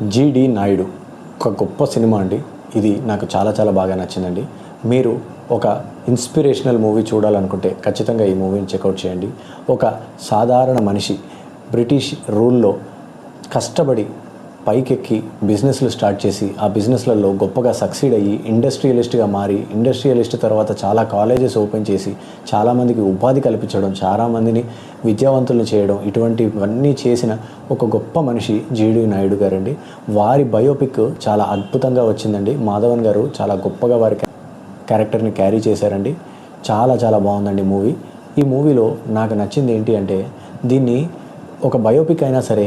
జీడి నాయుడు ఒక గొప్ప సినిమా అండి. ఇది నాకు చాలా చాలా బాగా నచ్చిందండి. మీరు ఒక ఇన్స్పిరేషనల్ మూవీ చూడాలనుకుంటే ఖచ్చితంగా ఈ మూవీని చెక్అవుట్ చేయండి. ఒక సాధారణ మనిషి బ్రిటిష్ రూల్లో కష్టపడి పైకెక్కి బిజినెస్లు స్టార్ట్ చేసి ఆ బిజినెస్లలో గొప్పగా సక్సీడ్ అయ్యి ఇండస్ట్రియలిస్ట్గా మారి ఇండస్ట్రియలిస్ట్ తర్వాత చాలా కాలేజెస్ ఓపెన్ చేసి చాలామందికి ఉపాధి కల్పించడం, చాలామందిని విద్యావంతులను చేయడం, ఇటువంటివన్నీ చేసిన ఒక గొప్ప మనిషి జీడి నాయుడు గారండి. వారి బయోపిక్ చాలా అద్భుతంగా వచ్చిందండి. మాధవన్ గారు చాలా గొప్పగా వారి క్యారెక్టర్ని క్యారీ చేశారండి. చాలా చాలా బాగుందండి మూవీ. ఈ మూవీలో నాకు నచ్చింది ఏంటి అంటే, దీన్ని ఒక బయోపిక్ అయినా సరే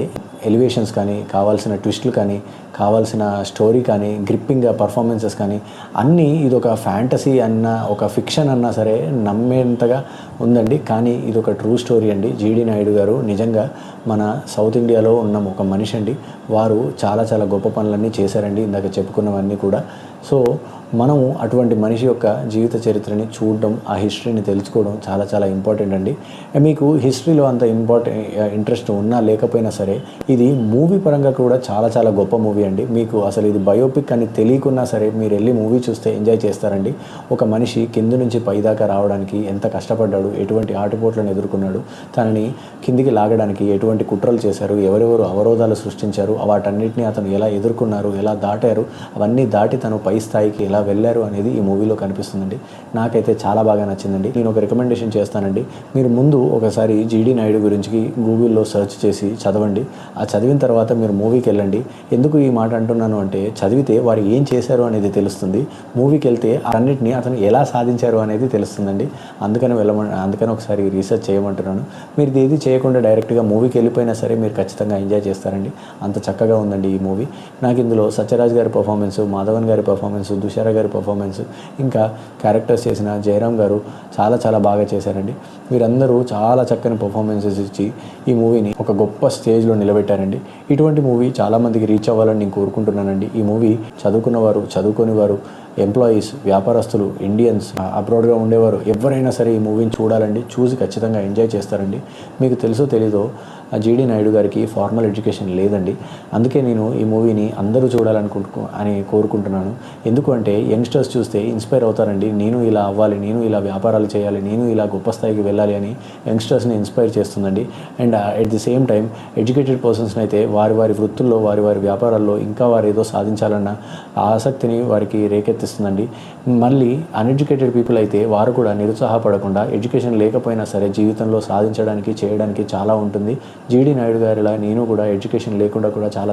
ఎలివేషన్స్ కానీ, కావాల్సిన ట్విస్టులు కానీ, కావాల్సిన స్టోరీ కానీ, గ్రిప్పింగ్ పర్ఫార్మెన్సెస్ కానీ అన్నీ ఇది ఒక ఫ్యాంటసీ అన్న, ఒక ఫిక్షన్ అన్నా సరే నమ్మేంతగా ఉందండి. కానీ ఇది ఒక ట్రూ స్టోరీ అండి. జీడి నాయుడు గారు నిజంగా మన సౌత్ ఇండియాలో ఉన్న ఒక మనిషి అండి. వారు చాలా చాలా గొప్ప పనులన్నీ చేశారండి, ఇందాక చెప్పుకున్నవన్నీ కూడా. సో మనం అటువంటి మనిషి యొక్క జీవిత చరిత్రని చూడడం, ఆ హిస్టరీని తెలుసుకోవడం చాలా చాలా ఇంపార్టెంట్ అండి. మీకు హిస్టరీలో అంత ఇంట్రెస్ట్ ఉన్నా లేకపోయినా సరే ఇది మూవీ పరంగా కూడా చాలా చాలా గొప్ప మూవీ అండి. మీకు అసలు ఇది బయోపిక్ అని తెలియకున్నా సరే మీరు వెళ్ళి మూవీ చూస్తే ఎంజాయ్ చేస్తారండి. ఒక మనిషి కింద నుంచి పైదాకా రావడానికి ఎంత కష్టపడ్డాడు, ఎటువంటి ఆటుపోట్లను ఎదుర్కొన్నాడు, తనని కిందికి లాగడానికి ఎటువంటి కుట్రలు చేశారు, ఎవరెవరు అవరోధాలు సృష్టించారు, వాటన్నిటిని అతను ఎలా ఎదుర్కొన్నారు, ఎలా దాటారు, అవన్నీ దాటి తను పై స్థాయికి ఎలా వెళ్ళారు అనేది ఈ మూవీలో కనిపిస్తుందండి. నాకైతే చాలా బాగా నచ్చిందండి. నేను ఒక రికమెండేషన్ చేస్తానండి. మీరు ముందు ఒకసారి జీడి నాయుడు గురించి గూగుల్లో సెర్చ్ చేసి చదవండి. ఆ చదివిన తర్వాత మీరు మూవీకి వెళ్ళండి. ఎందుకు ఈ మాట అంటున్నాను అంటే, చదివితే వారు ఏం చేశారు అనేది తెలుస్తుంది. మూవీకి వెళ్తే అన్నిటినీ అతను ఎలా సాధించారు అనేది తెలుస్తుందండి. అందుకని ఒకసారి రీసెర్చ్ చేయమంటున్నాను. మీరు ఏది చేయకుండా డైరెక్ట్గా మూవీకి వెళ్ళిపోయినా సరే మీరు ఖచ్చితంగా ఎంజాయ్ చేస్తారండి. అంత చక్కగా ఉందండి ఈ మూవీ. నాకు ఇందులో సత్యరాజ్ గారి పర్ఫార్మెన్స్, మాధవన్ గారి పర్ఫార్మెన్స్, దుషారా గారి పర్ఫార్మెన్స్, ఇంకా క్యారెక్టర్స్ చేసిన జయరామ్ గారు చాలా చాలా బాగా చేశారండి. వీరందరూ చాలా చక్కని పర్ఫార్మెన్సెస్ ఇచ్చి ఈ మూవీని ఒక గొప్ప స్టేజ్లో నిలబెట్టారండి. ఇటువంటి మూవీ చాలామందికి రీచ్ అవ్వాలని నేను కోరుకుంటున్నానండి. ఈ మూవీ చదువుకున్నవారు, చదువుకోని వారు, ఎంప్లాయీస్, వ్యాపారస్తులు, ఇండియన్స్, అబ్రాడ్గా ఉండేవారు ఎవరైనా సరే ఈ మూవీని చూడాలండి. చూసి ఖచ్చితంగా ఎంజాయ్ చేస్తారండి. మీకు తెలుసో తెలీదో జీడి నాయుడు గారికి ఫార్మల్ ఎడ్యుకేషన్ లేదండి. అందుకే నేను ఈ మూవీని అందరూ చూడాలని కోరుకుంటున్నాను. ఎందుకు అంటే యంగ్స్టర్స్ చూస్తే ఇన్స్పైర్ అవుతారండి. నేను ఇలా అవ్వాలి, నేను ఇలా వ్యాపారాలు చేయాలి, నేను ఇలా గొప్ప స్థాయికి వెళ్ళాలి అని యంగ్స్టర్స్ని ఇన్స్పైర్ చేస్తుందండి. And at the same time educated పర్సన్స్ని అయితే వారి వారి వృత్తుల్లో, వారి వారి వ్యాపారాల్లో ఇంకా వారు ఏదో సాధించాలన్న ఆసక్తిని వారికి రేకెత్తిస్తుందండి. మళ్ళీ అన్ఎడ్యుకేటెడ్ పీపుల్ అయితే వారు కూడా నిరుత్సాహపడకుండా ఎడ్యుకేషన్ లేకపోయినా సరే జీవితంలో సాధించడానికి, చేయడానికి చాలా ఉంటుంది. జీడి నాయుడు గారిలా నేను కూడా ఎడ్యుకేషన్ లేకుండా కూడా చాలా